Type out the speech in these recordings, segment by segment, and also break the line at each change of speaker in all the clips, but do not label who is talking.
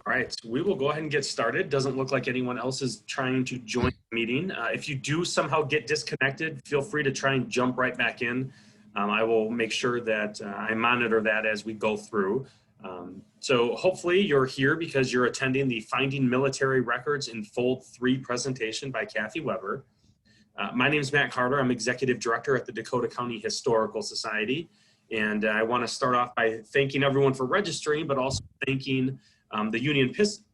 All right, we will go ahead and get started. Doesn't look like anyone else is trying to join the meeting. If you do somehow get disconnected, feel free to try and jump right back in. I will make sure that I monitor that as we go through. So hopefully you're here because you're attending the Finding Military Records in Fold3 presentation by Cathi Weber. My name is Matt Carter. I'm Executive Director at the Dakota County Historical Society. And I want to start off by thanking everyone for registering, but also thanking the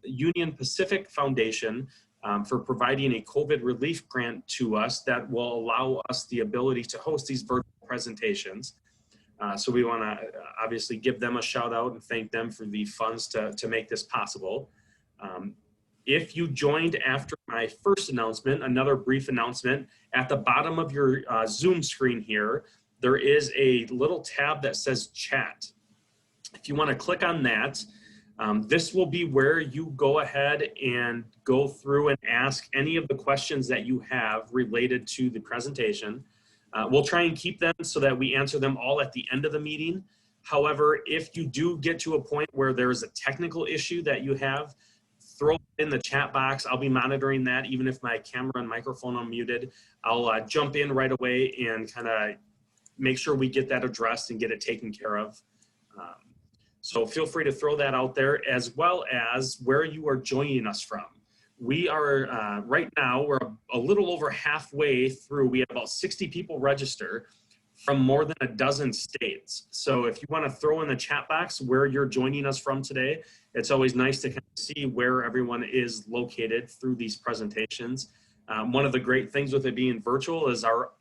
Union Pacific Foundation for providing a COVID relief grant to us that will allow us the ability to host these virtual presentations. So we want to obviously give them a shout out and thank them for the funds to make this possible. If you joined after my first announcement, another brief announcement, at the bottom of your Zoom screen here, there is a little tab that says chat. If you want to click on that, this will be where you go ahead and go through and ask any of the questions that you have related to the presentation. We'll try and keep them so that we answer them all at the end of the meeting. However, if you do get to a point where there's a technical issue that you have, throw it in the chat box. I'll be monitoring that. Even if my camera and microphone are muted, I'll jump in right away and kind of make sure we get that addressed and get it taken care of. So feel free to throw that out there, as well as where you are joining us from. We are, right now, we're a little over halfway through. We have about 60 people register from more than a dozen states. So if you want to throw in the chat box where you're joining us from today, it's always nice to kind of see where everyone is located through these presentations. One of the great things with it being virtual is our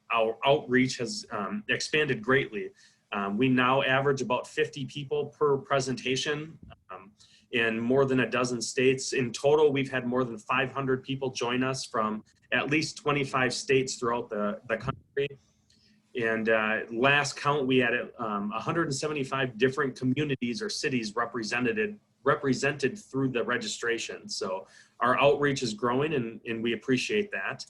outreach has expanded greatly. We now average about 50 people per presentation in more than a dozen states. In total, we've had more than 500 people join us from at least 25 states throughout the country. And last count, we had 175 different communities or cities represented through the registration. So our outreach is growing, and we appreciate that.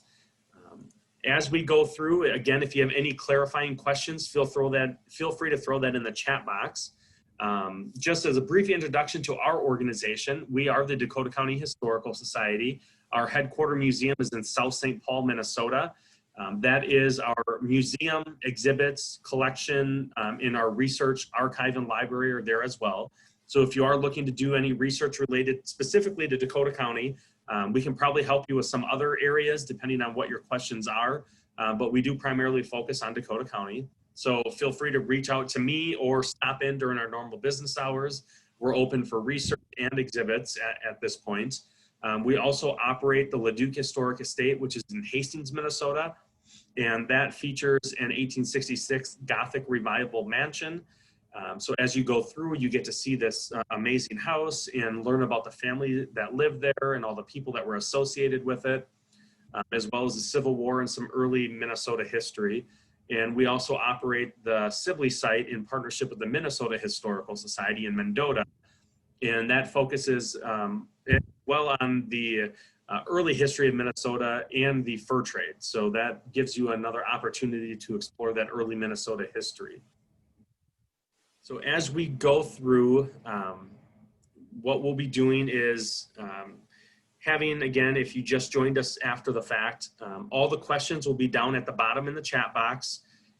As we go through, again, if you have any clarifying questions, feel free to throw that in the chat box. Just as a brief introduction to our organization, we are the Dakota County Historical Society. Our headquarter museum is in South St. Paul, Minnesota. That is our museum, exhibits, collection, in our research archive and library are there as well. So if you are looking to do any research related specifically to Dakota County, we can probably help you with some other areas depending on what your questions are, but we do primarily focus on Dakota County. So feel free to reach out to me or stop in during our normal business hours. We're open for research and exhibits at this point. We also operate the Leduc Historic Estate, which is in Hastings, Minnesota, and that features an 1866 Gothic revival mansion. So as you go through, you get to see this amazing house and learn about the family that lived there and all the people that were associated with it, as well as the Civil War and some early Minnesota history. And we also operate the Sibley site in partnership with the Minnesota Historical Society in Mendota. And that focuses well on the early history of Minnesota and the fur trade. So that gives you another opportunity to explore that early Minnesota history. So as we go through, what we'll be doing is having, again, if you just joined us after the fact, all the questions will be down at the bottom in the chat box.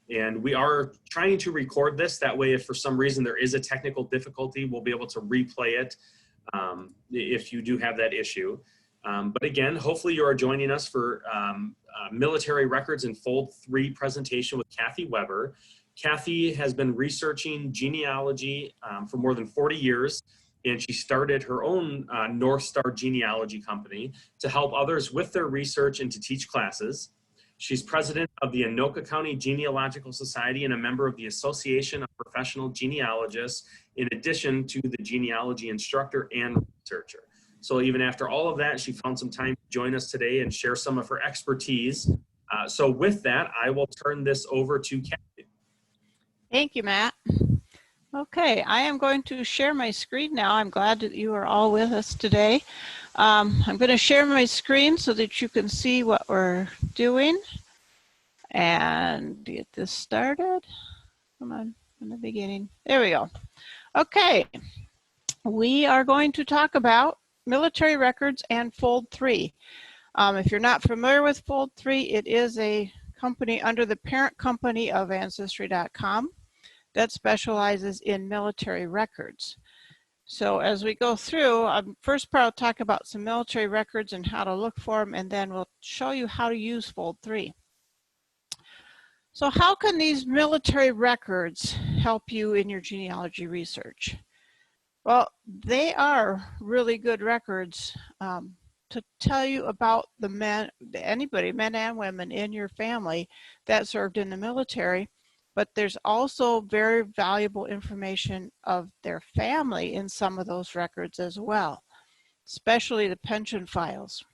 And we are trying to record this. That way, if for some reason there is a technical difficulty, we'll be able to replay it if you do have that issue. But again, hopefully you are joining us for Military Records in Fold3 presentation with Cathi Weber. Cathi has been researching genealogy for more than 40 years, and she started her own NorthStar genealogy company to help others with their research and to teach classes. She's president of the Anoka County Genealogical Society and a member of the Association of Professional Genealogists, in addition to the genealogy instructor and researcher. So even after all of that, she found some time to join us today and share some of her expertise. So with that, I will turn this over to Cathi.
Thank you, Matt. Okay, I am going to share my screen now. I'm glad that you are all with us today. I'm going to share my screen so that you can see what we're doing and get this started. Come on, in the beginning. There we go. Okay, we are going to talk about Military Records and Fold3. If you're not familiar with Fold3, it is a company under the parent company of Ancestry.com that specializes in military records. So as we go through, first part I'll talk about some military records and how to look for them, and then we'll show you how to use Fold3. So how can these military records help you in your genealogy research? Well, they are really good records to tell you about the men, anybody, men and women in your family that served in the military, but there's also very valuable information of their family in some of those records as well, especially the pension files.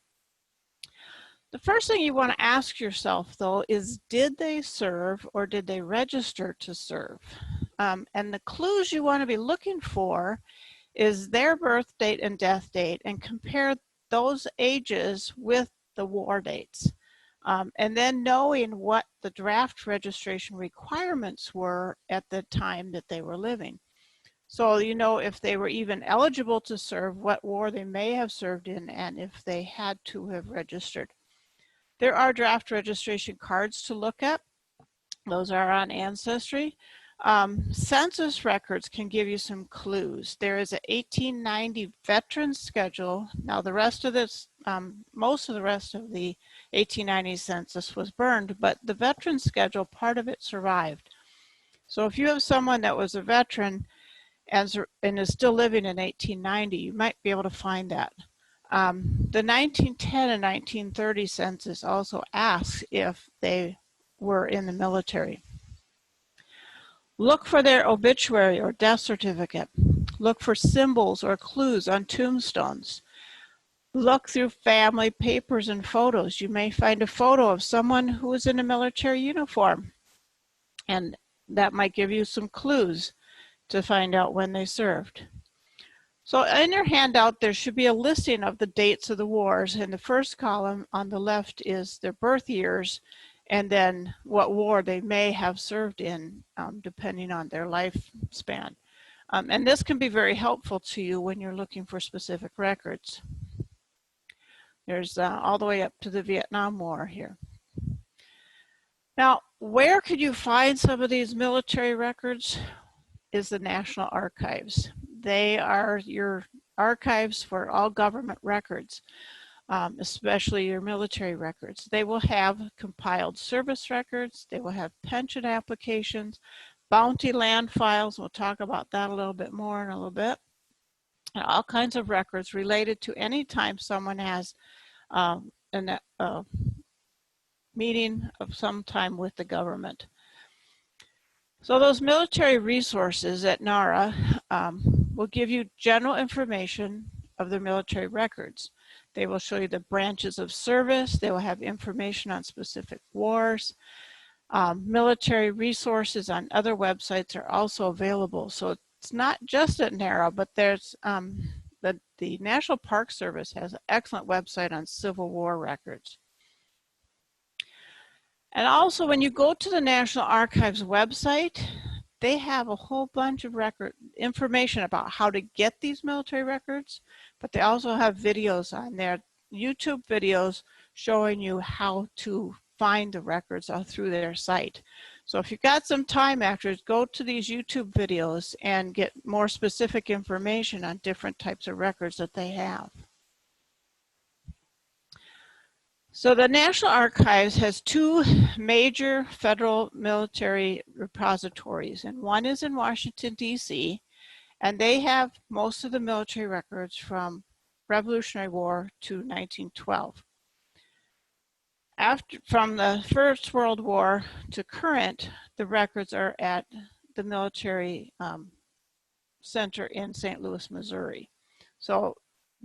The first thing you want to ask yourself, though, is did they serve or did they register to serve? And the clues you want to be looking for is their birth date and death date, and compare those ages with the war dates. And then knowing what the draft registration requirements were at the time that they were living. So you know if they were even eligible to serve, what war they may have served in, and if they had to have registered. There are draft registration cards to look at. Those are on Ancestry. Census records can give you some clues. There is an 1890 veteran schedule. Now the rest of this, most of the rest of the 1890 census was burned, but the veteran schedule, part of it survived. So if you have someone that was a veteran and is still living in 1890, you might be able to find that. The 1910 and 1930 census also asks if they were in the military. Look for their obituary or death certificate. Look for symbols or clues on tombstones. Look through family papers and photos. You may find a photo of someone who was in a military uniform, and that might give you some clues to find out when they served. So in your handout, there should be a listing of the dates of the wars. In the first column on the left is their birth years, and then what war they may have served in, depending on their lifespan. And this can be very helpful to you when you're looking for specific records. There's all the way up to the Vietnam War here. Now, where could you find some of these military records? Is the National Archives. They are your archives for all government records, especially your military records. They will have compiled service records. They will have pension applications, bounty land files. We'll talk about that a little bit more in a little bit. And all kinds of records related to any time someone has a meeting of some time with the government. So those military resources at NARA will give you general information of the military records. They will show you the branches of service. They will have information on specific wars. Military resources on other websites are also available. So it's not just at NARA, but there's the National Park Service has an excellent website on Civil War records. And also when you go to the National Archives website, they have a whole bunch of information about how to get these military records, but they also have videos on there, YouTube videos showing you how to find the records through their site. So if you've got some time after, go to these YouTube videos and get more specific information on different types of records that they have. So the National Archives has two major federal military repositories, and one is in Washington, D.C., and they have most of the military records from Revolutionary War to 1912. From the First World War to current, the records are at the Military Center in St. Louis, Missouri. So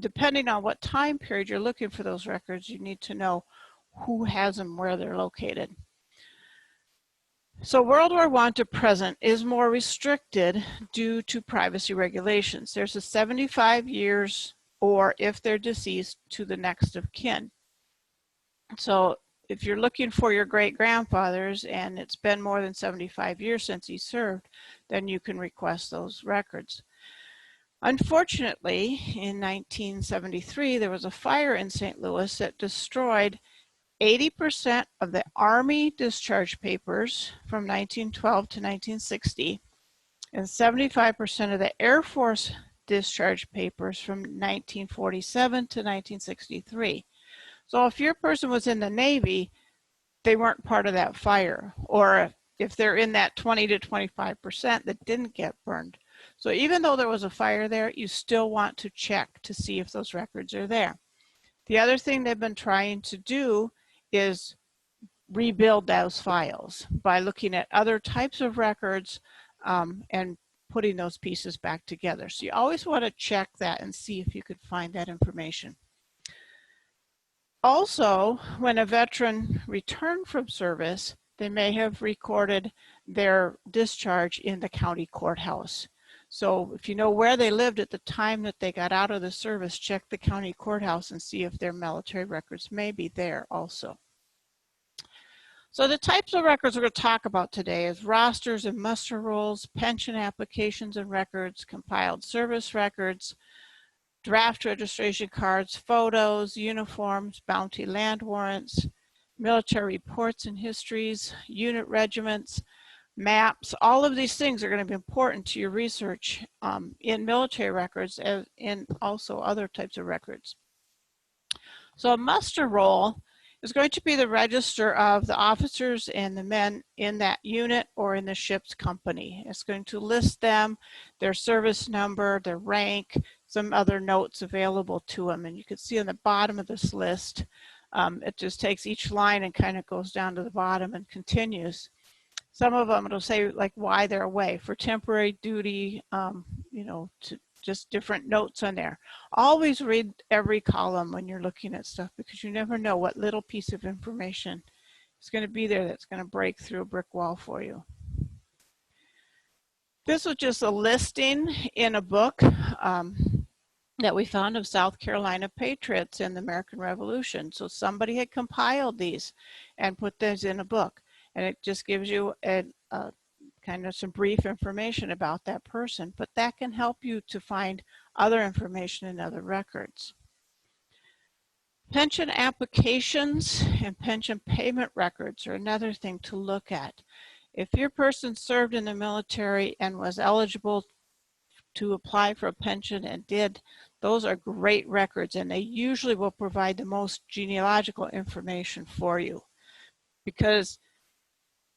depending on what time period you're looking for those records, you need to know who has them, where they're located. So World War I to present is more restricted due to privacy regulations. There's a 75 years, or if they're deceased, to the next of kin. So if you're looking for your great-grandfathers and it's been more than 75 years since he served, then you can request those records. Unfortunately, in 1973, there was a fire in St. Louis that destroyed 80% of the Army discharge papers from 1912 to 1960 and 75% of the Air Force discharge papers from 1947 to 1963. So if your person was in the Navy, they weren't part of that fire, or if they're in that 20 to 25% that didn't get burned. So even though there was a fire there, you still want to check to see if those records are there. The other thing they've been trying to do is rebuild those files by looking at other types of records and putting those pieces back together. So you always want to check that and see if you could find that information. Also, when a veteran returned from service, they may have recorded their discharge in the county courthouse. So if you know where they lived at the time that they got out of the service, check the county courthouse and see if their military records may be there also. So the types of records we're going to talk about today is rosters and muster rolls, pension applications and records, compiled service records, draft registration cards, photos, uniforms, bounty land warrants, military reports and histories, unit regiments, maps. All of these things are going to be important to your research in military records and in also other types of records. So a muster roll is going to be the register of the officers and the men in that unit or in the ship's company. It's going to list them, their service number, their rank, some other notes available to them. And you can see on the bottom of this list, it just takes each line and kind of goes down to the bottom and continues. Some of them it'll say like why they're away, for temporary duty, you know, to just different notes on there. Always read every column when you're looking at stuff because you never know what little piece of information is going to be there that's going to break through a brick wall for you. This was just a listing in a book that we found of South Carolina patriots in the American Revolution. So somebody had compiled these and put these in a book. And it just gives you a kind of some brief information about that person, but that can help you to find other information in other records. Pension applications and pension payment records are another thing to look at. If your person served in the military and was eligible to apply for a pension and did, those are great records, and they usually will provide the most genealogical information for you. Because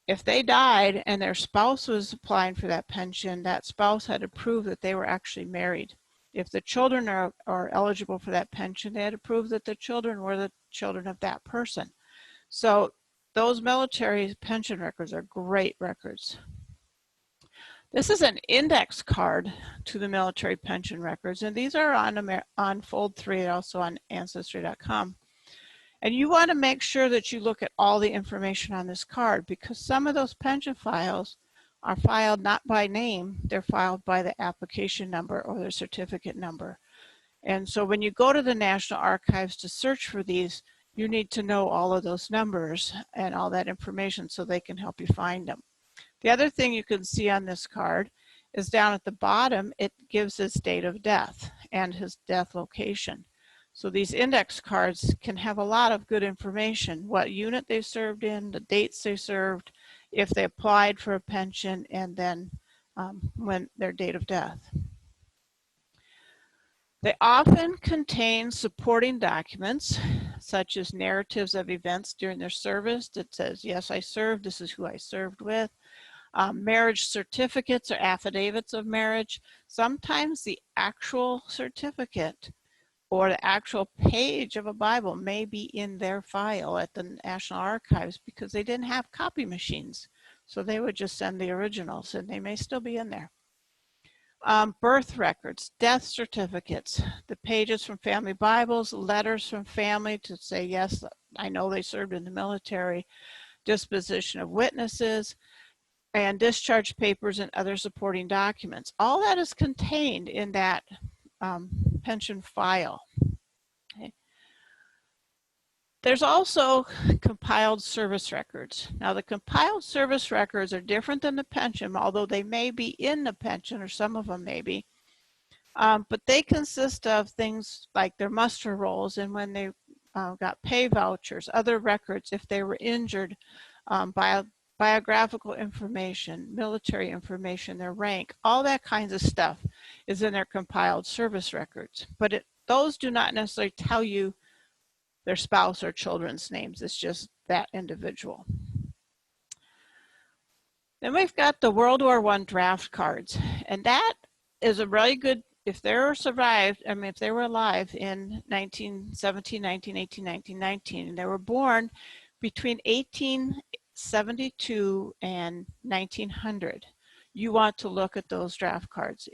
if they died and their spouse was applying for that pension, that spouse had to prove that they were actually married. If the children are eligible for that pension, they had to prove that the children were the children of that person. So those military pension records are great records. This is an index card to the military pension records, and these are on Fold3 and also on Ancestry.com. And you want to make sure that you look at all the information on this card because some of those pension files are filed not by name, they're filed by the application number or the certificate number. And so when you go to the National Archives to search for these, you need to know all of those numbers and all that information so they can help you find them. The other thing you can see on this card is down at the bottom, it gives his date of death and his death location. So these index cards can have a lot of good information, what unit they served in, the dates they served, if they applied for a pension, and then when their date of death. They often contain supporting documents, such as narratives of events during their service that says, yes, I served, this is who I served with. Marriage certificates or affidavits of marriage. Sometimes the actual certificate or the actual page of a Bible may be in their file at the National Archives because they didn't have copy machines. So they would just send the originals and they may still be in there. Birth records, death certificates, the pages from family Bibles, letters from family to say, yes, I know they served in the military, disposition of witnesses, and discharge papers and other supporting documents. All that is contained in that pension file. Okay. There's also compiled service records. Now the compiled service records are different than the pension, although they may be in the pension or some of them may be. But they consist of things like their muster rolls and when they got pay vouchers, other records if they were injured, biographical information, military information, their rank, all that kinds of stuff is in their compiled service records. But those do not necessarily tell you their spouse or children's names. It's just that individual. Then we've got the World War I draft cards, and that is a really good, if they were survived, I mean, if they were alive in 1917, 1918, 1919, and they were born between 1872 and 1900, you want to look at those draft cards.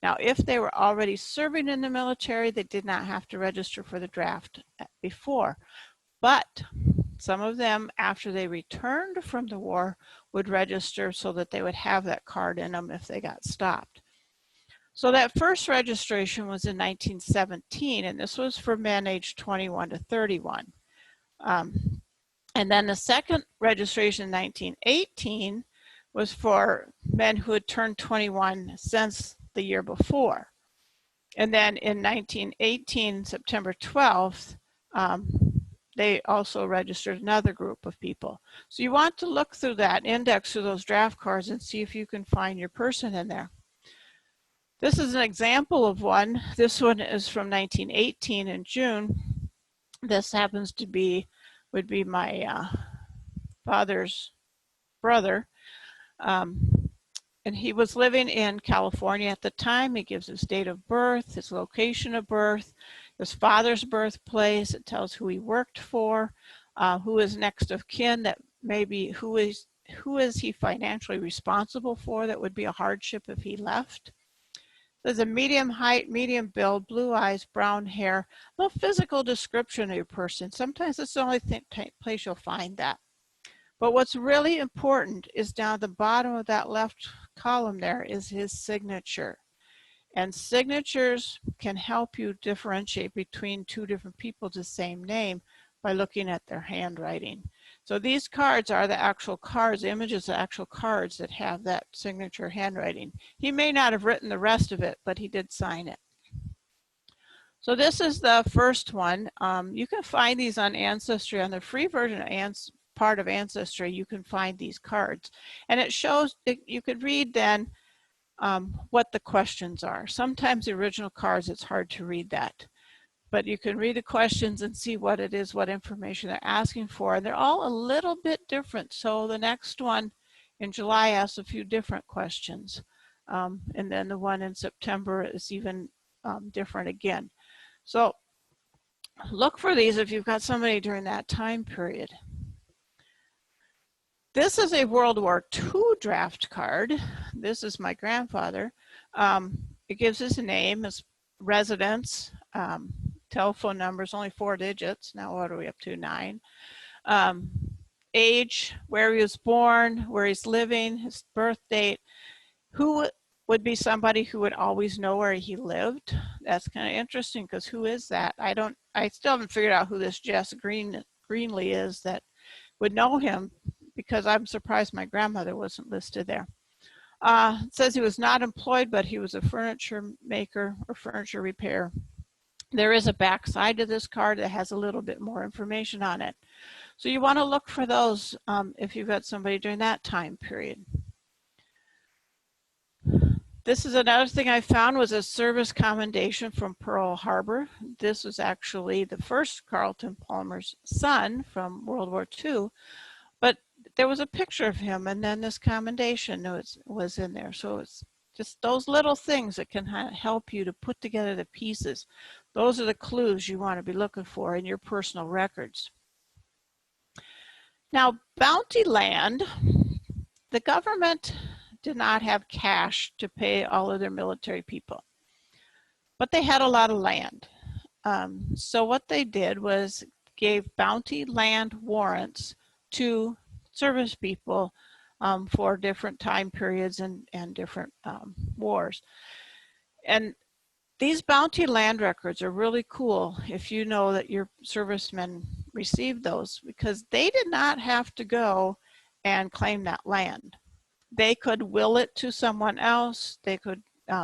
Now, if they were already serving in the military, they did not have to register for the draft before. But some of them, after they returned from the war, would register so that they would have that card in them if they got stopped. So that first registration was in 1917, and this was for men aged 21 to 31. And then the second registration in 1918 was for men who had turned 21 since the year before. And then in 1918, September 12th, they also registered another group of people. So you want to look through that, index through those draft cards and see if you can find your person in there. This is an example of one. This one is from 1918 in June. This happens to be, would be my father's brother. And he was living in California at the time. He gives his date of birth, his location of birth, his father's birthplace. It tells who he worked for, who is next of kin, that maybe who is he financially responsible for that would be a hardship if he left. There's a medium height, medium build, blue eyes, brown hair, a little physical description of your person. Sometimes it's the only place you'll find that. But what's really important is down at the bottom of that left column there is his signature. And signatures can help you differentiate between two different people with the same name by looking at their handwriting. So these cards are the actual cards, images of actual cards that have that signature handwriting. He may not have written the rest of it, but he did sign it. So this is the first one. You can find these on Ancestry. On the free version of part of Ancestry, you can find these cards. And it shows, you could read then what the questions are. Sometimes the original cards, it's hard to read that. But you can read the questions and see what it is, what information they're asking for. And they're all a little bit different. So the next one in July asks a few different questions. And then the one in September is even different again. So look for these if you've got somebody during that time period. This is a World War II draft card. This is my grandfather. It gives his name, his residence, telephone numbers, only 4 digits. Now what are we up to? 9. Age, where he was born, where he's living, his birth date. Who would be somebody who would always know where he lived? That's kind of interesting because who is that? I still haven't figured out who this Jess Greenlee is that would know him, because I'm surprised my grandmother wasn't listed there. It says he was not employed, but he was a furniture maker or furniture repair. There is a back side to this card that has a little bit more information on it. So you want to look for those if you've got somebody during that time period. This is another thing I found, was a service commendation from Pearl Harbor. This was actually the first Carlton Palmer's son from World War II, but there was a picture of him, and then this commendation was in there. So it's just those little things that can help you to put together the pieces. Those are the clues you want to be looking for in your personal records. Now, bounty land, the government did not have cash to pay all of their military people, but they had a lot of land. So what they did was gave bounty land warrants to service people for different time periods and different wars. And these bounty land records are really cool if you know that your servicemen received those, because they did not have to go and claim that land. They could will it to someone else. They could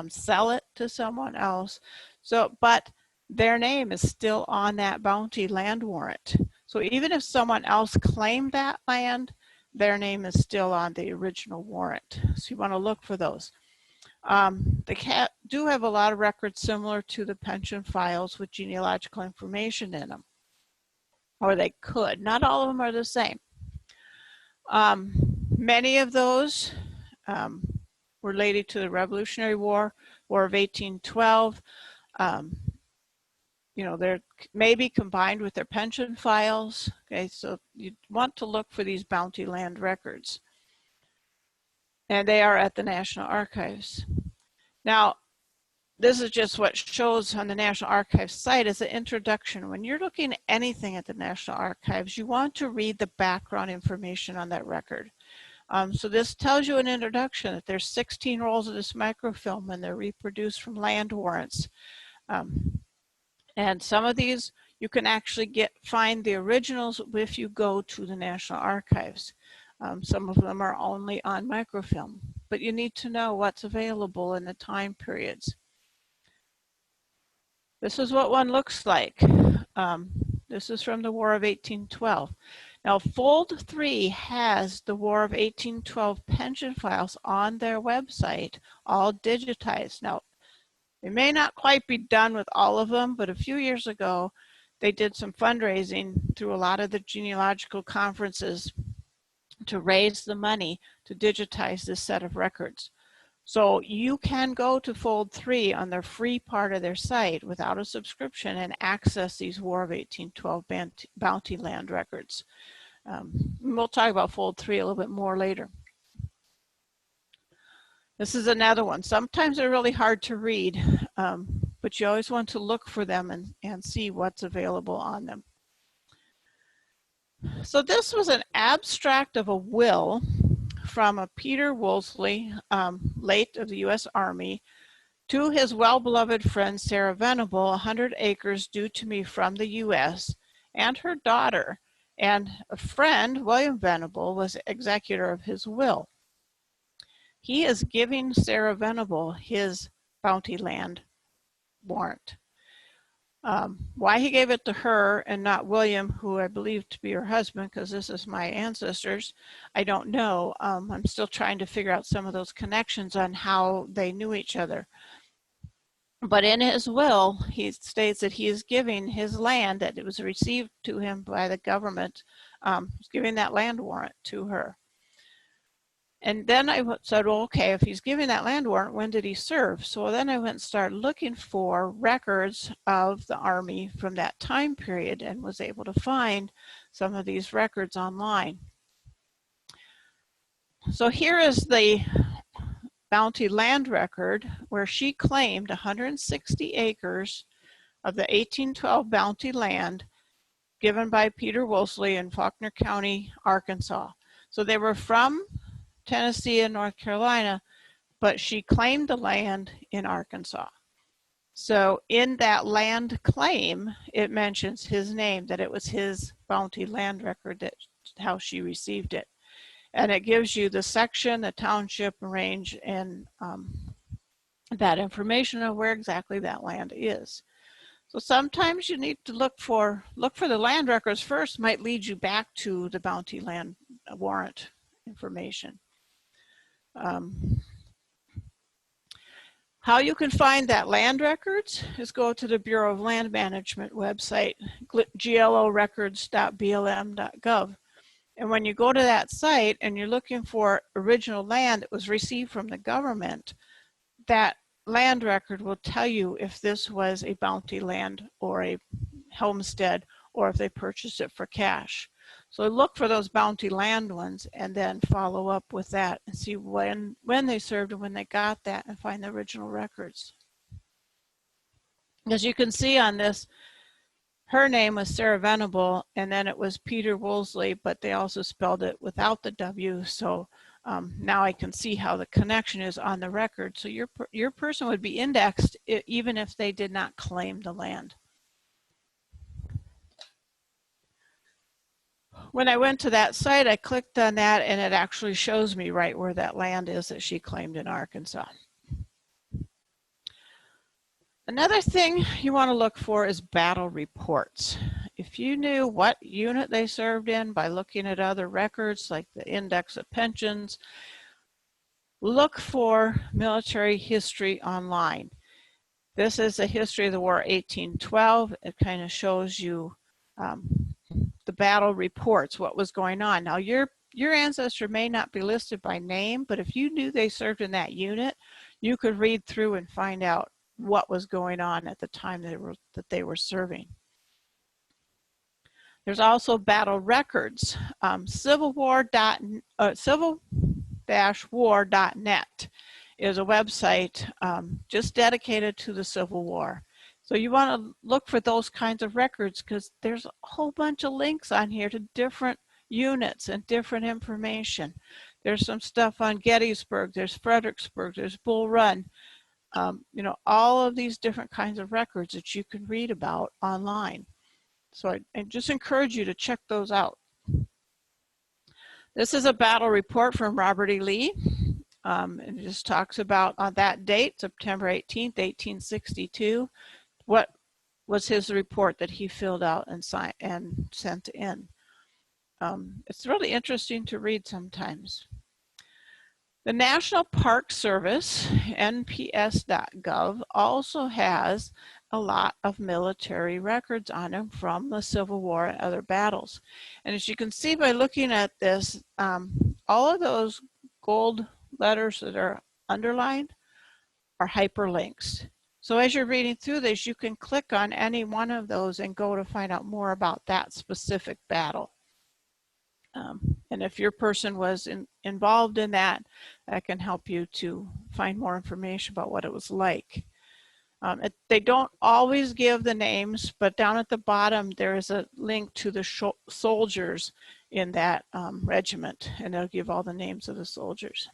sell it to someone else. So, but their name is still on that bounty land warrant. So even if someone else claimed that land, their name is still on the original warrant. So you want to look for those. They do have a lot of records similar to the pension files with genealogical information in them, or they could. Not all of them are the same. Many of those related to the Revolutionary War, War of 1812. You know, they're maybe combined with their pension files. Okay, so you want to look for these bounty land records. And they are at the National Archives. Now, this is just what shows on the National Archives site as an introduction. When you're looking at anything at the National Archives, you want to read the background information on that record. So this tells you an introduction that there's 16 rolls of this microfilm and they're reproduced from land warrants. And some of these you can actually find the originals if you go to the National Archives. Some of them are only on microfilm, but you need to know what's available in the time periods. This is what one looks like. This is from the War of 1812. Now, Fold3 has the War of 1812 pension files on their website, all digitized. Now, they may not quite be done with all of them, but a few years ago, they did some fundraising through a lot of the genealogical conferences to raise the money to digitize this set of records. So you can go to Fold3 on their free part of their site without a subscription and access these War of 1812 bounty land records. We'll talk about Fold3 a little bit more later. This is another one. Sometimes they're really hard to read, but you always want to look for them and see what's available on them. So this was an abstract of a will from a Peter Wolseley, late of the U.S. Army, to his well-beloved friend Sarah Venable, 100 acres due to me from the U.S., and her daughter. And a friend, William Venable, was executor of his will. He is giving Sarah Venable his bounty land warrant. Why he gave it to her and not William, who I believe to be her husband, because this is my ancestors, I don't know. I'm still trying to figure out some of those connections on how they knew each other. But in his will, he states that he is giving his land that it was received to him by the government, he's giving that land warrant to her. And then I said, well, okay, if he's giving that land warrant, when did he serve? So then I went and started looking for records of the Army from that time period and was able to find some of these records online. So here is the bounty land record where she claimed 160 acres of the 1812 bounty land given by Peter Wolseley in Faulkner County, Arkansas. So they were from Tennessee and North Carolina, but she claimed the land in Arkansas. So in that land claim, it mentions his name, that it was his bounty land record, that's how she received it. And it gives you the section, the township, range, and that information of where exactly that land is. So sometimes you need to look for the land records first, might lead you back to the bounty land warrant information. How you can find that land records is go to the Bureau of Land Management website, glorecords.blm.gov. And when you go to that site and you're looking for original land that was received from the government, that land record will tell you if this was a bounty land or a homestead, or if they purchased it for cash. So look for those bounty land ones and then follow up with that and see when they served and when they got that, and find the original records. As you can see on this, her name was Sarah Venable, and then it was Peter Wolseley, but they also spelled it without the W. So now I can see how the connection is on the record. So your person would be indexed even if they did not claim the land. When I went to that site, I clicked on that and it actually shows me right where that land is that she claimed in Arkansas. Another thing you want to look for is battle reports. If you knew what unit they served in by looking at other records like the Index of Pensions, look for military history online. This is a history of the War 1812. It kind of shows you the battle reports, what was going on. Now your ancestor may not be listed by name, but if you knew they served in that unit, you could read through and find out what was going on at the time that they were serving. There's also battle records. Civil-war.net is a website just dedicated to the Civil War. So you want to look for those kinds of records because there's a whole bunch of links on here to different units and different information. There's some stuff on Gettysburg, there's Fredericksburg, there's Bull Run. You know, all of these different kinds of records that you can read about online. So I just encourage you to check those out. This is a battle report from Robert E. Lee. It just talks about on that date, September 18th, 1862, what was his report that he filled out and signed and sent in. It's really interesting to read sometimes. The National Park Service, nps.gov, also has a lot of military records on them from the Civil War and other battles. And as you can see by looking at this, all of those gold letters that are underlined are hyperlinks. So as you're reading through this, you can click on any one of those and go to find out more about that specific battle. And if your person was involved in that, that can help you to find more information about what it was like. They don't always give the names, but down at the bottom there is a link to the soldiers in that regiment, and they'll give all the names of the soldiers.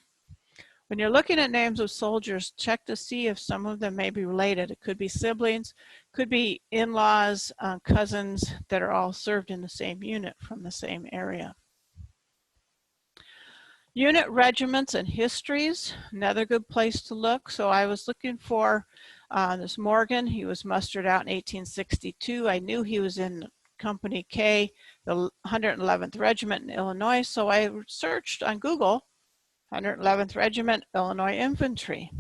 When you're looking at names of soldiers, check to see if some of them may be related. It could be siblings, could be in-laws, cousins that are all served in the same unit from the same area. Unit regiments and histories, another good place to look. So I was looking for this Morgan. He was mustered out in 1862. I knew he was in Company K, the 111th Regiment in Illinois. So I searched on Google, 111th Regiment, Illinois Infantry.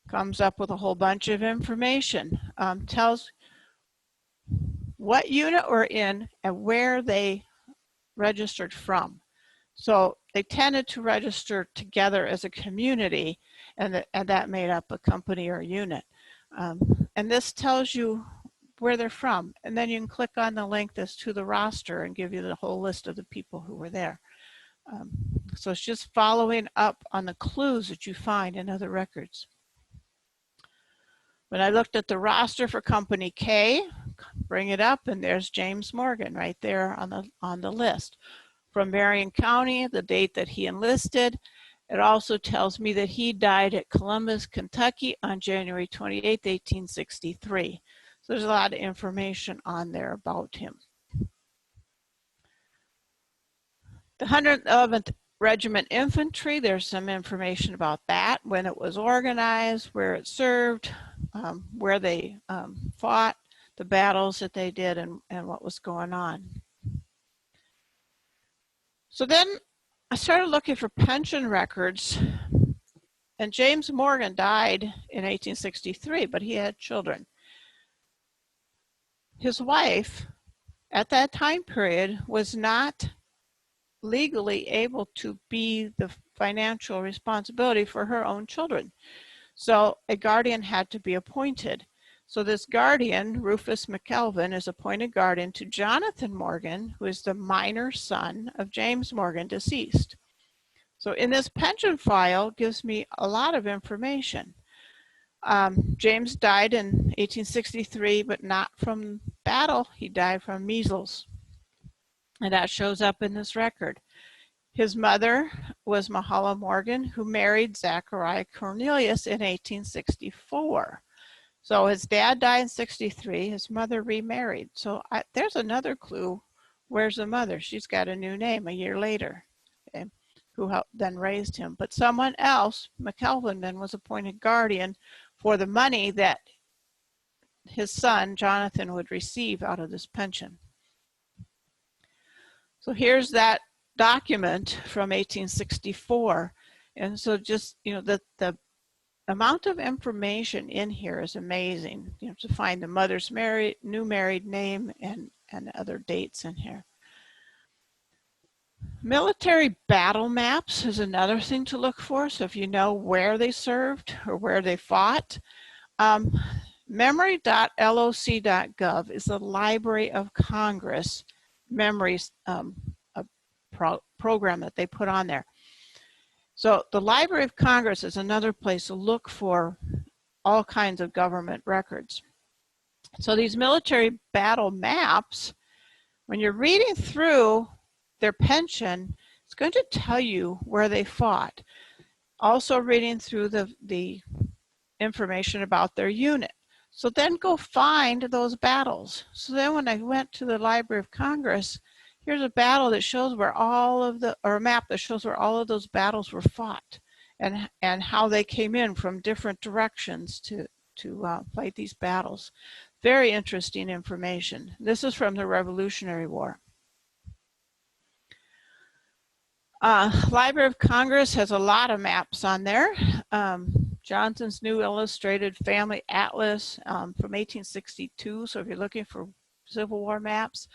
Comes up with a whole bunch of information. Tells what unit we're in and where they registered from. So they tended to register together as a community, and that made up a company or a unit. And this tells you where they're from. And then you can click on the link that's to the roster and give you the whole list of the people who were there. So it's just following up on the clues that you find in other records. When I looked at the roster for Company K, bring it up, and there's James Morgan right there on the list. From Marion County, the date that he enlisted. It also tells me that he died at Columbus, Kentucky on January 28, 1863. So there's a lot of information on there about him. The 111th Regiment Infantry, there's some information about that, when it was organized, where it served, where they fought, the battles that they did, and what was going on. So then I started looking for pension records, and James Morgan died in 1863, but he had children. His wife at that time period was not legally able to be the financial responsibility for her own children. So a guardian had to be appointed. So this guardian, Rufus McKelvin, is appointed guardian to Jonathan Morgan, who is the minor son of James Morgan, deceased. So in this pension file gives me a lot of information. James died in 1863, but not from battle. He died from measles. And that shows up in this record. His mother was Mahala Morgan, who married Zachariah Cornelius in 1864. So his dad died in 63, his mother remarried. So there's another clue. Where's the mother? She's got a new name a year later, okay, who then raised him. But someone else, McKelvin, then was appointed guardian for the money that his son, Jonathan, would receive out of this pension. So here's that document from 1864. And so just, you know, the amount of information in here is amazing, you know, to find the mother's new married name and other dates in here. Military battle maps is another thing to look for. So if you know where they served or where they fought, memory.loc.gov is the Library of Congress memories program that they put on there. So the Library of Congress is another place to look for all kinds of government records. So these military battle maps, when you're reading through their pension, it's going to tell you where they fought. Also reading through the information about their unit. So then go find those battles. So then when I went to the Library of Congress, here's a battle that shows where all of the, or a map that shows where all of those battles were fought and how they came in from different directions to fight these battles. Very interesting information. This is from the Revolutionary War. Library of Congress has a lot of maps on there. Johnson's New Illustrated Family Atlas from 1862. So if you're looking for Civil War maps,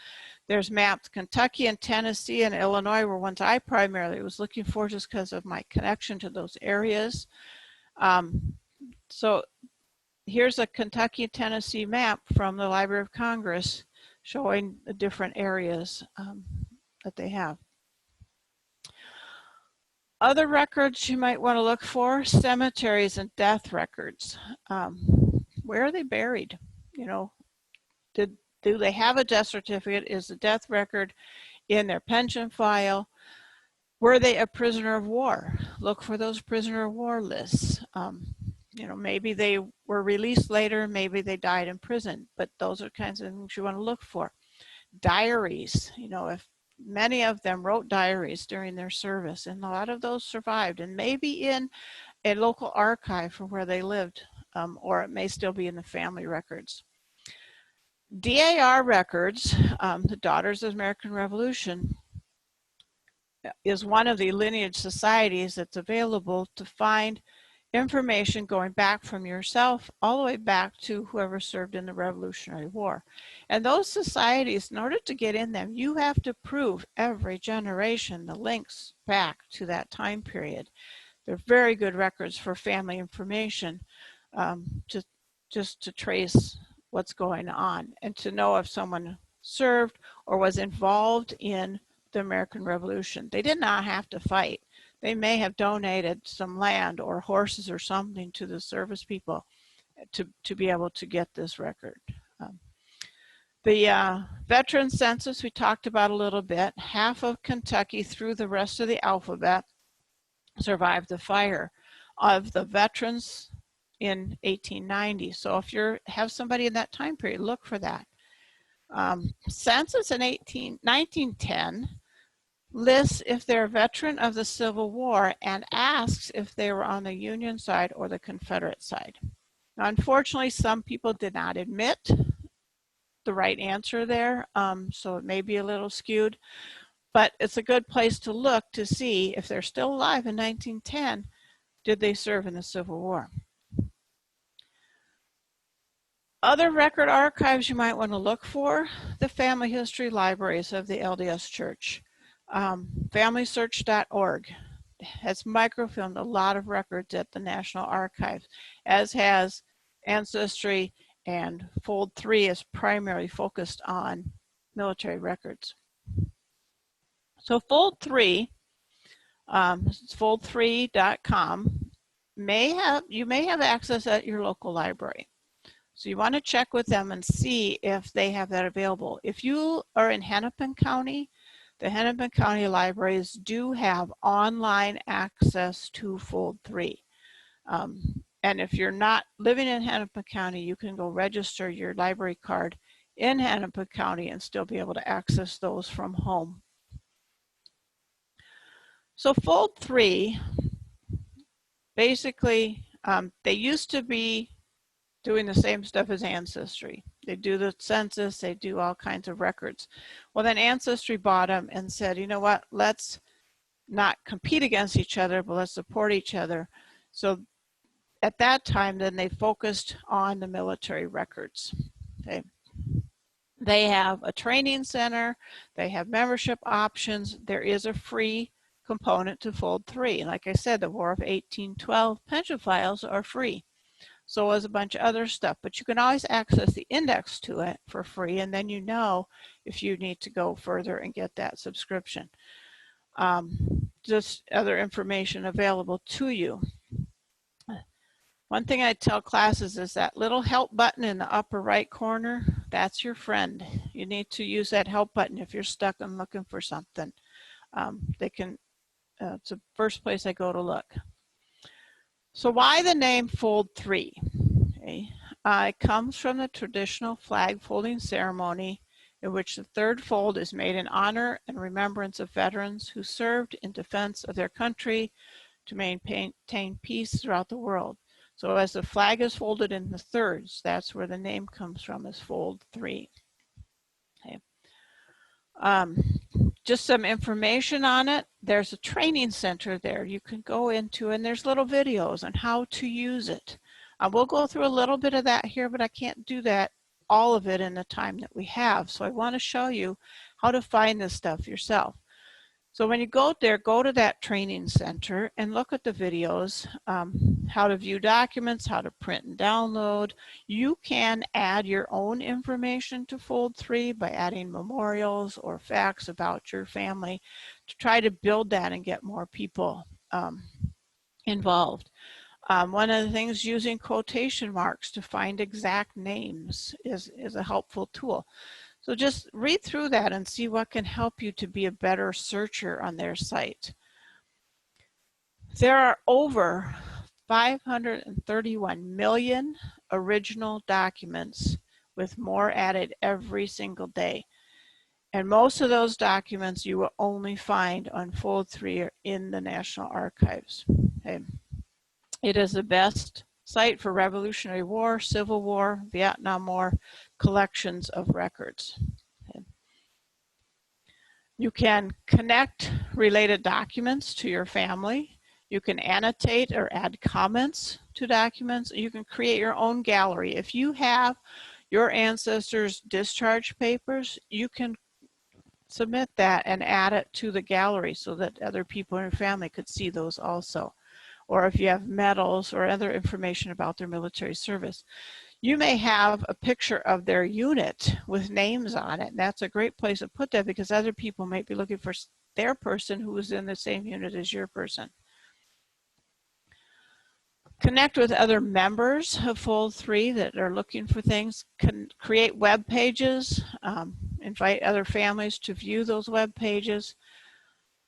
there's maps. Kentucky and Tennessee and Illinois were ones I primarily was looking for just because of my connection to those areas. So here's a Kentucky and Tennessee map from the Library of Congress showing the different areas that they have. Other records you might want to look for: cemeteries and death records. Where are they buried? You know, do they have a death certificate? Is the death record in their pension file? Were they a prisoner of war? Look for those prisoner of war lists. You know, maybe they were released later, maybe they died in prison, but those are kinds of things you want to look for. Diaries, you know, if many of them wrote diaries during their service, and a lot of those survived and maybe in a local archive for where they lived, or it may still be in the family records. DAR records, the Daughters of the American Revolution, is one of the lineage societies that's available to find information going back from yourself all the way back to whoever served in the Revolutionary War. And those societies, in order to get in them, you have to prove every generation the links back to that time period. They're very good records for family information, just to trace what's going on and to know if someone served or was involved in the American Revolution. They did not have to fight. They may have donated some land or horses or something to the service people to be able to get this record. The veteran census we talked about a little bit. Half of Kentucky through the rest of the alphabet survived the fire of the veterans in 1890. So if you have somebody in that time period, look for that. Census in 1910 lists if they're a veteran of the Civil War and asks if they were on the Union side or the Confederate side. Now, unfortunately, some people did not admit the right answer there, so it may be a little skewed, but it's a good place to look to see if they're still alive in 1910, did they serve in the Civil War? Other record archives you might want to look for: the family history libraries of the LDS Church. FamilySearch.org has microfilmed a lot of records at the National Archives, as has Ancestry, and Fold3 is primarily focused on military records. So Fold3, fold3.com, you may have access at your local library. So you want to check with them and see if they have that available. If you are in Hennepin County, the Hennepin County libraries do have online access to Fold3. And if you're not living in Hennepin County, you can go register your library card in Hennepin County and still be able to access those from home. So Fold3, basically, they used to be doing the same stuff as Ancestry. They do the census, they do all kinds of records. Well, then Ancestry bought them and said, you know what, let's not compete against each other, but let's support each other. So at that time, then they focused on the military records. Okay. They have a training center, they have membership options. There is a free component to Fold3. Like I said, the War of 1812 pension files are free. So is a bunch of other stuff, but you can always access the index to it for free, and then you know if you need to go further and get that subscription. Just other information available to you. One thing I tell classes is that little help button in the upper right corner, that's your friend. You need to use that help button if you're stuck and looking for something. It's the first place I go to look. So why the name Fold3? Okay. It comes from the traditional flag folding ceremony in which the third fold is made in honor and remembrance of veterans who served in defense of their country to maintain peace throughout the world. So as the flag is folded in the thirds, that's where the name comes from, is Fold3. Okay. Just some information on it. There's a training center there you can go into, and there's little videos on how to use it. We'll go through a little bit of that here, but I can't do that, all of it in the time that we have. So I want to show you how to find this stuff yourself. So when you go there, go to that training center and look at the videos, how to view documents, how to print and download. You can add your own information to Fold3 by adding memorials or facts about your family to try to build that and get more people involved. One of the things, using quotation marks to find exact names is a helpful tool. So just read through that and see what can help you to be a better searcher on their site. There are over 531 million original documents, with more added every single day. And most of those documents you will only find on Fold3 or in the National Archives. Okay. It is the best site for Revolutionary War, Civil War, Vietnam War collections of records. Okay. You can connect related documents to your family. You can annotate or add comments to documents. You can create your own gallery. If you have your ancestors' discharge papers, you can submit that and add it to the gallery so that other people in your family could see those also. Or if you have medals or other information about their military service. You may have a picture of their unit with names on it. That's a great place to put that, because other people might be looking for their person who was in the same unit as your person. Connect with other members of Fold3 that are looking for things. Can create web pages, invite other families to view those web pages.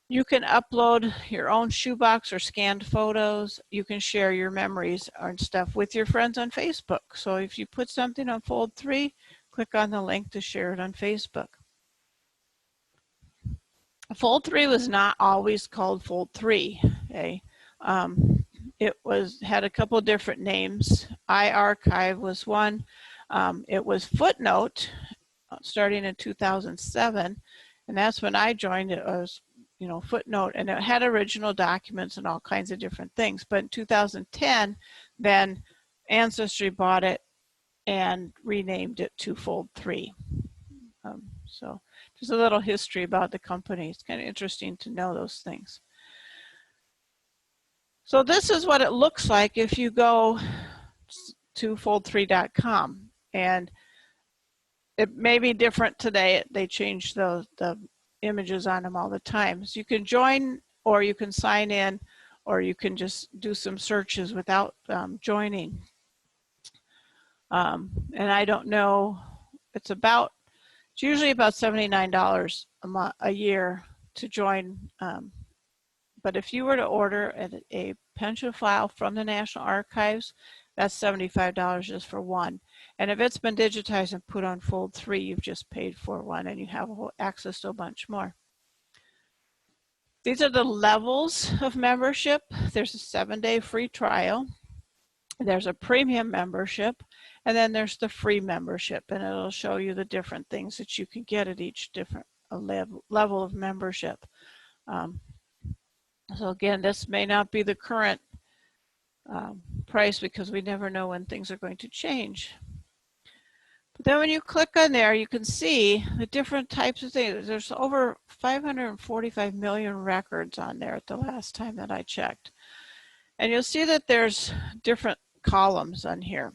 You can upload your own shoebox or scanned photos. You can share your memories and stuff with your friends on Facebook. So if you put something on Fold3, click on the link to share it on Facebook. Fold3 was not always called Fold3. Okay? It had a couple of different names. iArchive was one. It was Footnote starting in 2007, and that's when I joined. It was, you know, Footnote, and it had original documents and all kinds of different things. But in 2010, then Ancestry bought it and renamed it to Fold3. So just a little history about the company. It's kind of interesting to know those things. So this is what it looks like if you go to fold3.com, and it may be different today. They change the images on them all the time. So you can join, or you can sign in, or you can just do some searches without joining. And I don't know, it's usually about $79 a year to join. But if you were to order a pension file from the National Archives, that's $75 just for one. And if it's been digitized and put on Fold3, you've just paid for one, and you have access to a bunch more. These are the levels of membership. There's a 7-day free trial. There's a premium membership, And then there's the free membership, and it'll show you the different things that you can get at each different level of membership. So again, this may not be the current price because we never know when things are going to change. But then when you click on there, you can see the different types of things. There's over 545 million records on there at the last time that I checked. And you'll see that there's different columns on here.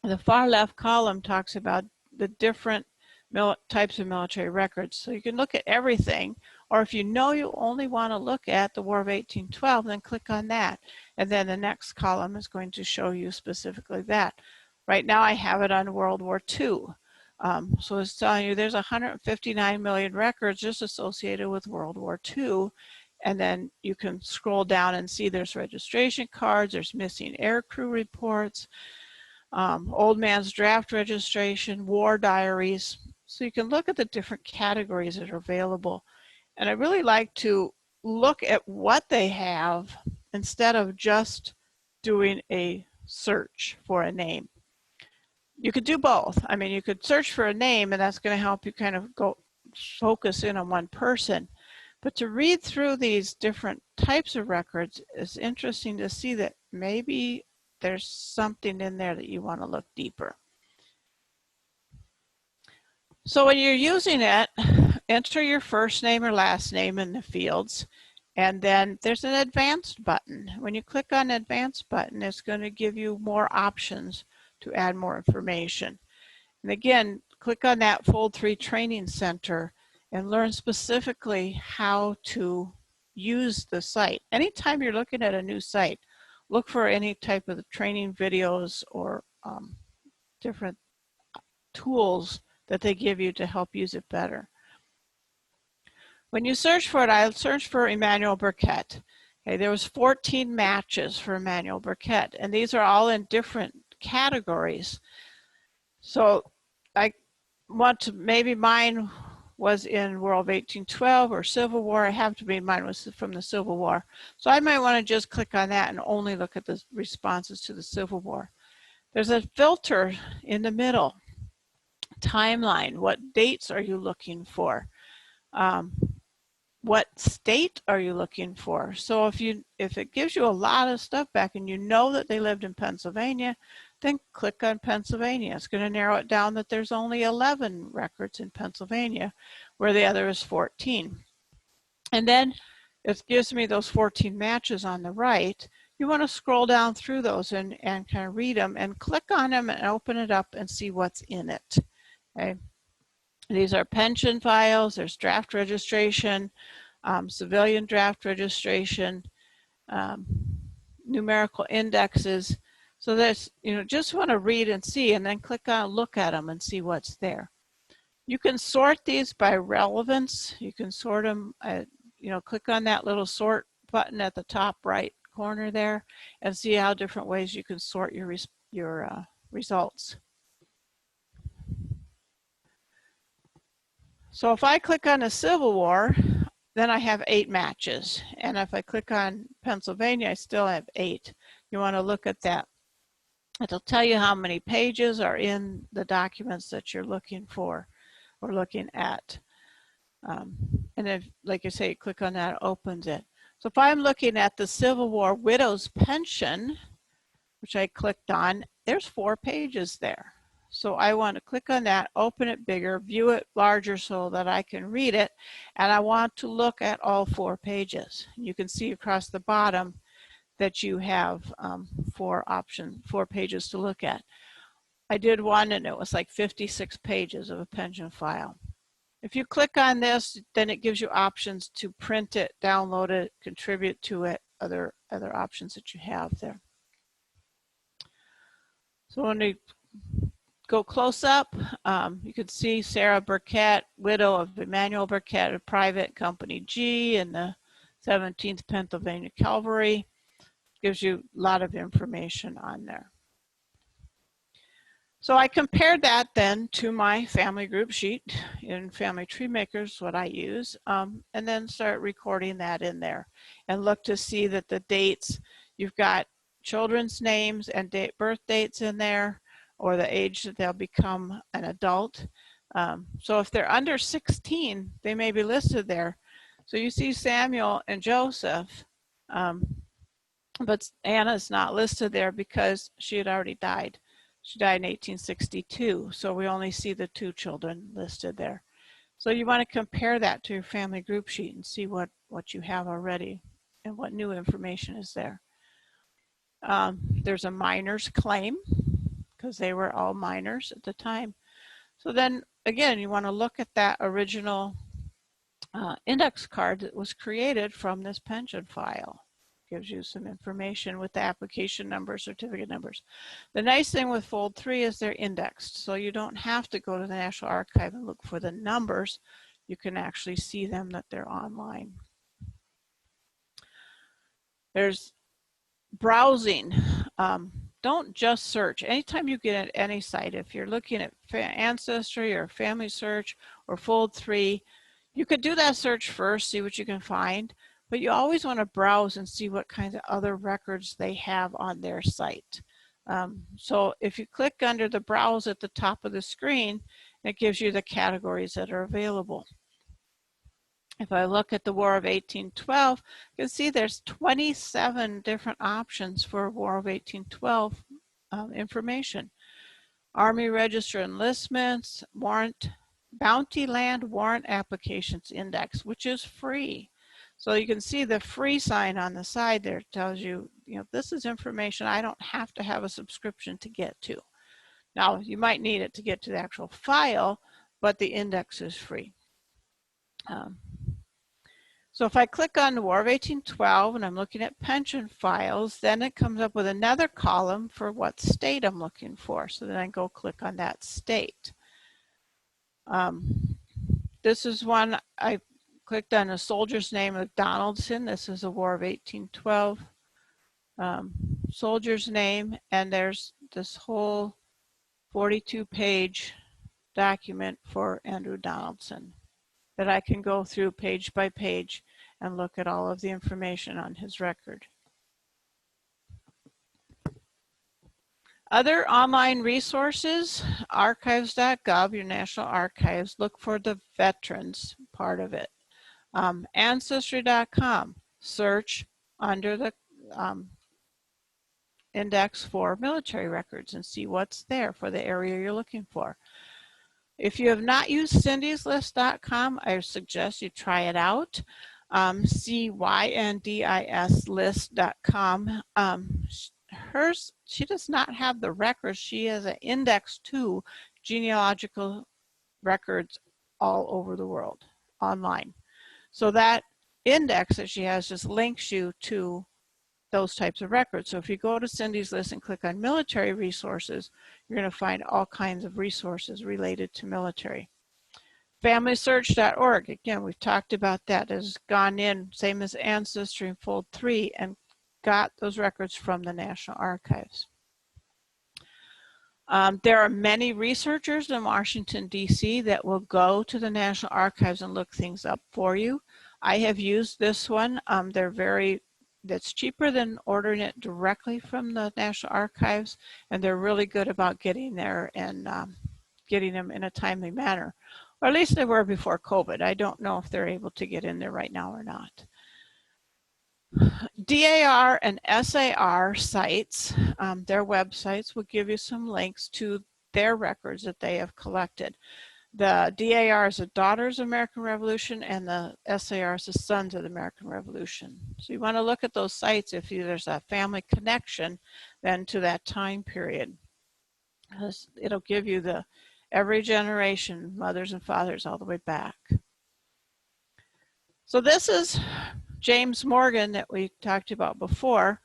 The far left column talks about the different types of military records. So you can look at everything, or if you know you only want to look at the War of 1812, then click on that. And then the next column is going to show you specifically that. Right now I have it on World War II. So it's telling you there's 159 million records just associated with World War II. And then you can scroll down and see there's registration cards, there's missing aircrew reports, old man's draft registration, war diaries. So you can look at the different categories that are available. And I really like to look at what they have instead of just doing a search for a name. You could do both. I mean, you could search for a name and that's going to help you kind of go focus in on one person. But to read through these different types of records is interesting to see that maybe there's something in there that you want to look deeper. So when you're using it, enter your first name or last name in the fields, and then there's an advanced button. When you click on the advanced button, it's going to give you more options to add more information. And again, click on that Fold3 Training Center and learn specifically how to use the site. Anytime you're looking at a new site, look for any type of training videos or different tools that they give you to help use it better. When you search for it, I searched for Emmanuel Burkett. Okay, there was 14 matches for Emmanuel Burkett, and these are all in different categories. So I want to, maybe mine was in World of 1812 or Civil War. I have to be, mine was from the Civil War. So I might want to just click on that and only look at the responses to the Civil War. There's a filter in the middle. Timeline, what dates are you looking for? What state are you looking for? So if it gives you a lot of stuff back and you know that they lived in Pennsylvania, then click on Pennsylvania. It's going to narrow it down that there's only 11 records in Pennsylvania, where the other is 14. And then it gives me those 14 matches on the right. You want to scroll down through those and kind of read them and click on them and open it up and see what's in it. Okay. These are pension files, there's draft registration, civilian draft registration, numerical indexes. So there's, just want to read and see, and then click on, look at them and see what's there. You can sort these by relevance. You can sort them, click on that little sort button at the top right corner there and see how different ways you can sort your results. So if I click on the Civil War, then I have 8 matches. And if I click on Pennsylvania, I still have 8. You want to look at that. It'll tell you how many pages are in the documents that you're looking for or looking at. And if, like I say, click on that, it opens it. So if I'm looking at the Civil War widow's pension, which I clicked on, there's 4 pages there. So I want to click on that, open it bigger, view it larger so that I can read it. And I want to look at all 4 pages. You can see across the bottom that you have 4 pages to look at. I did one and it was like 56 pages of a pension file. If you click on this, then it gives you options to print it, download it, contribute to it, other options that you have there. So when we go close up, you can see Sarah Burkett, widow of Emmanuel Burkett of Private Company G in the 17th Pennsylvania Cavalry. Gives you a lot of information on there. So I compared that then to my family group sheet in Family Tree Makers, what I use, and then start recording that in there and look to see that the dates, you've got children's names and birth dates in there. or the age that they'll become an adult. So if they're under 16, they may be listed there. So you see Samuel and Joseph, but Anna's not listed there because she had already died. She died in 1862, so we only see the 2 children listed there. So you want to compare that to your family group sheet and see what you have already and what new information is there. There's a minor's claim because they were all minors at the time. So then again, you want to look at that original index card that was created from this pension file. Gives you some information with the application numbers, certificate numbers. The nice thing with Fold3 is they're indexed, so you don't have to go to the National Archive and look for the numbers. You can actually see them, that they're online. There's browsing. Don't just search. Anytime you get at any site, if you're looking at Ancestry or Family Search or Fold3, you could do that search first, see what you can find. But you always want to browse and see what kinds of other records they have on their site. So if you click under the browse at the top of the screen, it gives you the categories that are available. If I look at the War of 1812, you can see there's 27 different options for War of 1812 information. Army Register enlistments, warrant, bounty land warrant applications index, which is free. So you can see the free sign on the side there tells you, this is information I don't have to have a subscription to get to. Now, you might need it to get to the actual file, but the index is free. So if I click on the War of 1812 and I'm looking at pension files, then it comes up with another column for what state I'm looking for. So then I go click on that state. This is one I clicked on, a soldier's name of Donaldson. This is a War of 1812 soldier's name, and there's this whole 42-page document for Andrew Donaldson that I can go through page by page and look at all of the information on his record. Other online resources, archives.gov, your National Archives, look for the veterans part of it. Ancestry.com, search under the index for military records and see what's there for the area you're looking for. If you have not used cindyslist.com, I suggest you try it out. cyndislist.com. She does not have the records. She has an index to genealogical records all over the world online. So that index that she has just links you to those types of records. So if you go to Cindy's List and click on military resources, you're going to find all kinds of resources related to military. FamilySearch.org, again, we've talked about that, has gone in, same as Ancestry and Fold3, and got those records from the National Archives. There are many researchers in Washington, D.C. that will go to the National Archives and look things up for you. I have used this one. That's cheaper than ordering it directly from the National Archives, and they're really good about getting there and getting them in a timely manner. Or at least they were before COVID. I don't know if they're able to get in there right now or not. DAR and SAR sites, their websites will give you some links to their records that they have collected. The DAR is the Daughters of the American Revolution, and the SAR is the Sons of the American Revolution. So you want to look at those sites if there's a family connection then to that time period. It'll give you every generation, mothers and fathers, all the way back. So this is James Morgan that we talked about before.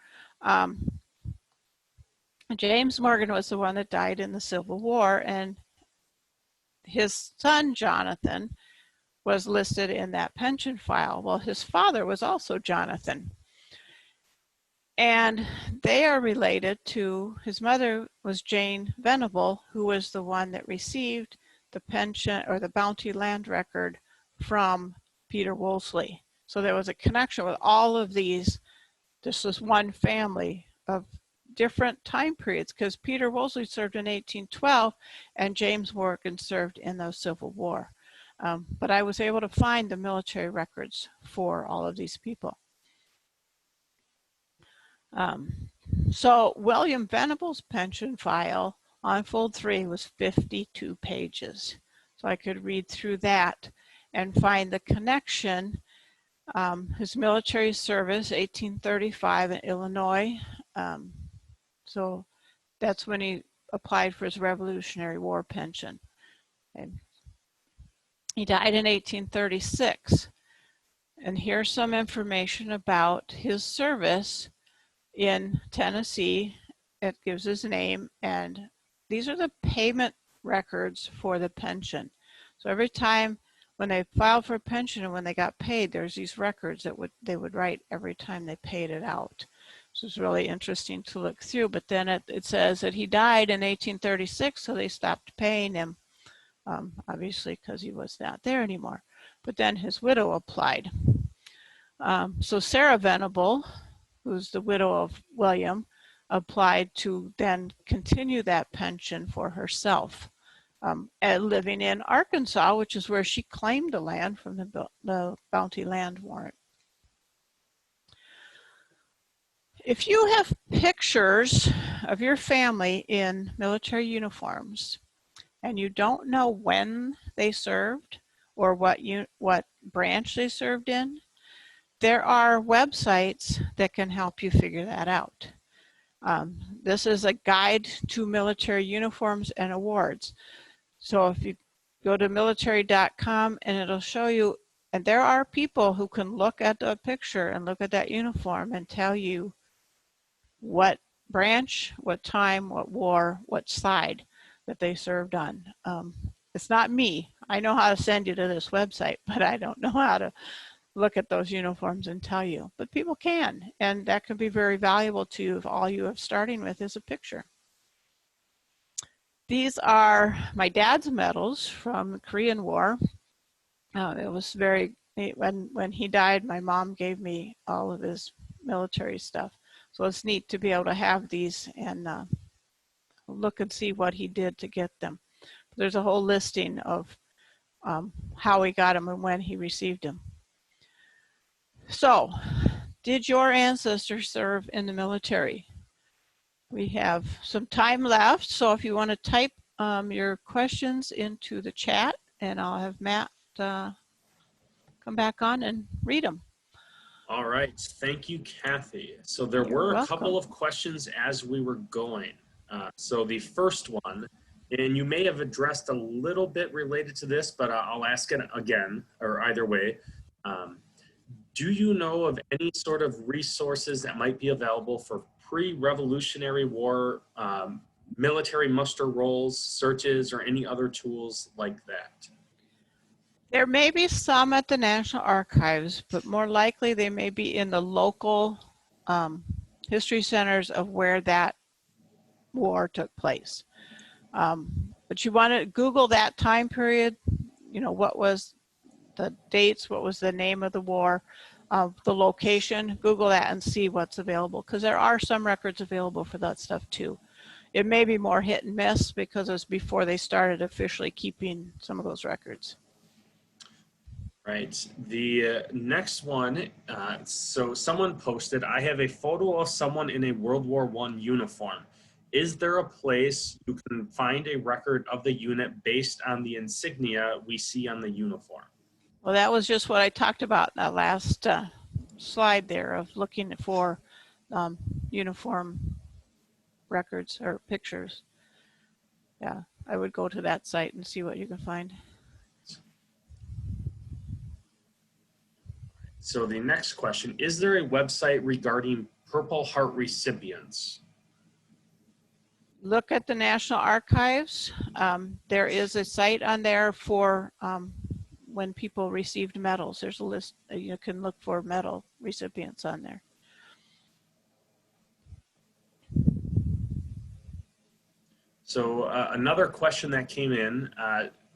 James Morgan was the one that died in the Civil War, and his son Jonathan was listed in that pension file. Well, his father was also Jonathan, and they are related to, his mother was Jane Venable, who was the one that received the pension or the bounty land record from Peter Wolseley. So there was a connection with all of these. This was one family of different time periods because Peter Wolseley served in 1812 and James Morgan served in the Civil War. But I was able to find the military records for all of these people. So William Venable's pension file on Fold 3 was 52 pages. So I could read through that and find the connection. His military service, 1835 in Illinois. So that's when he applied for his Revolutionary War pension. And he died in 1836. And here's some information about his service in Tennessee. It gives his name, and these are the payment records for the pension. So every time when they filed for a pension and when they got paid, there's these records that they would write every time they paid it out. So it's really interesting to look through. But then it says that he died in 1836, so they stopped paying him, obviously because he was not there anymore. But then his widow applied. So Sarah Venable, who's the widow of William, applied to then continue that pension for herself, living in Arkansas, which is where she claimed the land from the Bounty Land Warrant. If you have pictures of your family in military uniforms and you don't know when they served or what branch they served in, there are websites that can help you figure that out. This is a guide to military uniforms and awards. So if you go to military.com and it'll show you, and there are people who can look at the picture and look at that uniform and tell you what branch, what time, what war, what side that they served on. It's not me. I know how to send you to this website, but I don't know how to look at those uniforms and tell you. But people can, and that can be very valuable to you if all you have starting with is a picture. These are my dad's medals from the Korean War. It was very, when he died, my mom gave me all of his military stuff. So it's neat to be able to have these and look and see what he did to get them. There's a whole listing of how he got them and when he received them. So, did your ancestors serve in the military? We have some time left, so if you want to type your questions into the chat, and I'll have Matt come back on and read them.
All right, thank you, Cathi. So there were a couple of questions as we were going. So the first one, and you may have addressed a little bit related to this, but I'll ask it again, or either way. Do you know of any sort of resources that might be available for pre-Revolutionary War military muster rolls, searches, or any other tools like that?
There may be some at the National Archives, but more likely they may be in the local history centers of where that war took place. But you want to Google that time period, you know, what was the dates, what was the name of the war, the location, Google that and see what's available, because there are some records available for that stuff too. It may be more hit and miss because it was before they started officially keeping some of those records.
Right. The next one, so someone posted, I have a photo of someone in a World War I uniform. Is there a place you can find a record of the unit based on the insignia we see on the uniform?
Well, that was just what I talked about in that last slide there of looking for uniform records or pictures. Yeah, I would go to that site and see what you can find.
So the next question, is there a website regarding Purple Heart recipients?
Look at the National Archives. There is a site on there for when people received medals. There's a list, you can look for medal recipients on there.
So another question that came in,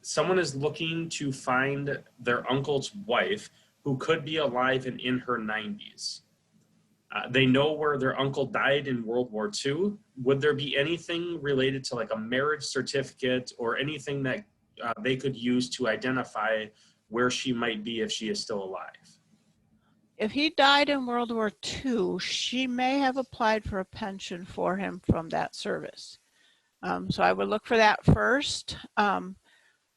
someone is looking to find their uncle's wife who could be alive and in her 90s. They know where their uncle died in World War II. Would there be anything related to like a marriage certificate or anything that they could use to identify where she might be if she is still alive?
If he died in World War II, she may have applied for a pension for him from that service. So I would look for that first.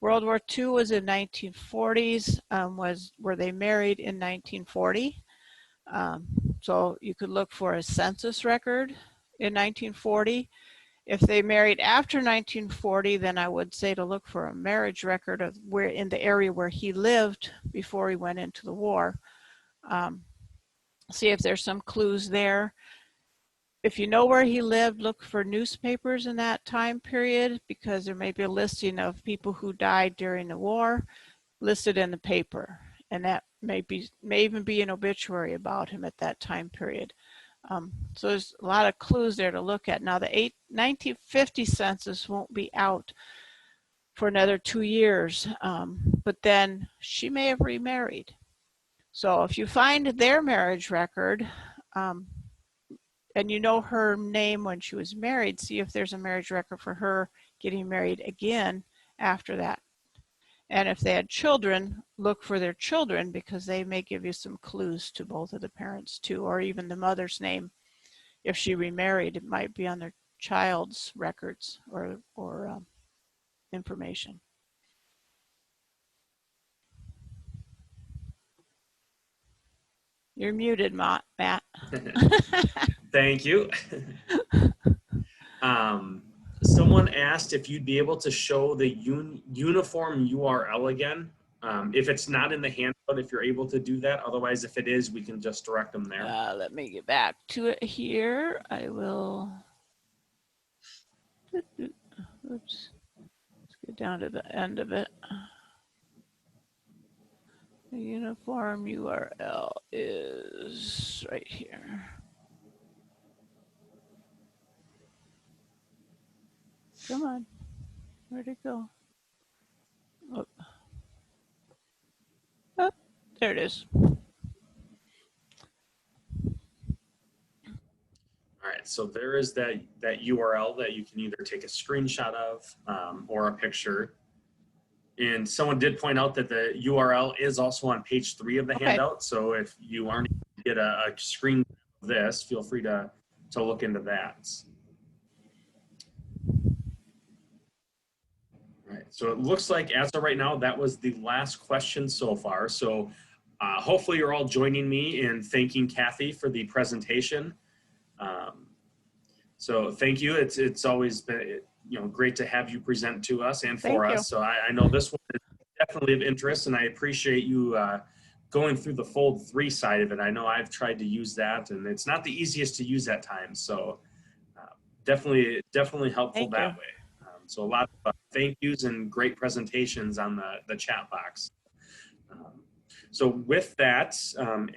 World War II was in 1940s, were they married in 1940? So you could look for a census record in 1940. If they married after 1940, then I would say to look for a marriage record of where in the area where he lived before he went into the war. See if there's some clues there. If you know where he lived, look for newspapers in that time period, because there may be a listing of people who died during the war listed in the paper, and that may even be an obituary about him at that time period. So there's a lot of clues there to look at. Now the 1950 census won't be out for another 2 years, but then she may have remarried. So if you find their marriage record, and you know her name when she was married, see if there's a marriage record for her getting married again after that. And if they had children, look for their children, because they may give you some clues to both of the parents too, or even the mother's name. If she remarried, it might be on their child's records or information. You're muted, Matt.
Thank you. Someone asked if you'd be able to show the uniform URL again. If it's not in the handout, if you're able to do that. Otherwise, if it is, we can just direct them there.
Let me get back to it here. I will. Oops. Let's get down to the end of it. The uniform URL is right here. Come on. Where'd it go? Oh. Oh, there it is.
All right, so there is that URL that you can either take a screenshot of or a picture. And someone did point out that the URL is also on page 3 of the handout. So if you aren't able to get a screen of this, feel free to look into that. All right, so it looks like as of right now, that was the last question so far. So hopefully you're all joining me in thanking Cathi for the presentation. So thank you. It's always been great to have you present to us and for us. So I know this one is definitely of interest, and I appreciate you going through the Fold3 side of it. I know I've tried to use that, and it's not the easiest to use at times. So definitely helpful that way. So a lot of thank yous and great presentations on the chat box. So with that,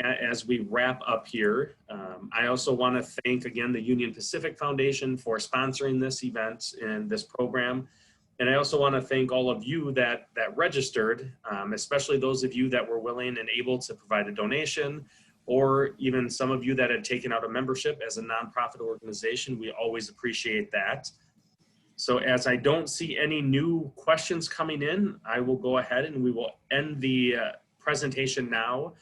as we wrap up here, I also want to thank again the Union Pacific Foundation for sponsoring this event and this program. And I also want to thank all of you that registered, especially those of you that were willing and able to provide a donation, or even some of you that had taken out a membership as a nonprofit organization. We always appreciate that. So as I don't see any new questions coming in, I will go ahead and we will end the presentation now.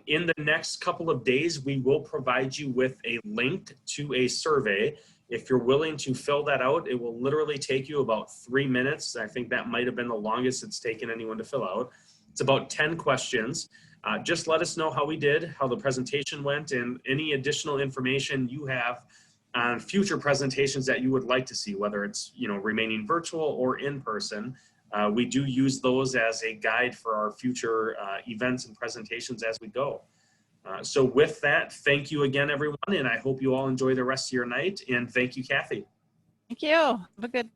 In the next couple of days, we will provide you with a link to a survey. If you're willing to fill that out, it will literally take you about 3 minutes. I think that might have been the longest it's taken anyone to fill out. It's about 10 questions. Just let us know how we did, how the presentation went, and any additional information you have on future presentations that you would like to see, whether it's remaining virtual or in person. We do use those as a guide for our future events and presentations as we go. So with that, thank you again, everyone, and I hope you all enjoy the rest of your night. And thank you, Cathi.
Thank you. Have a good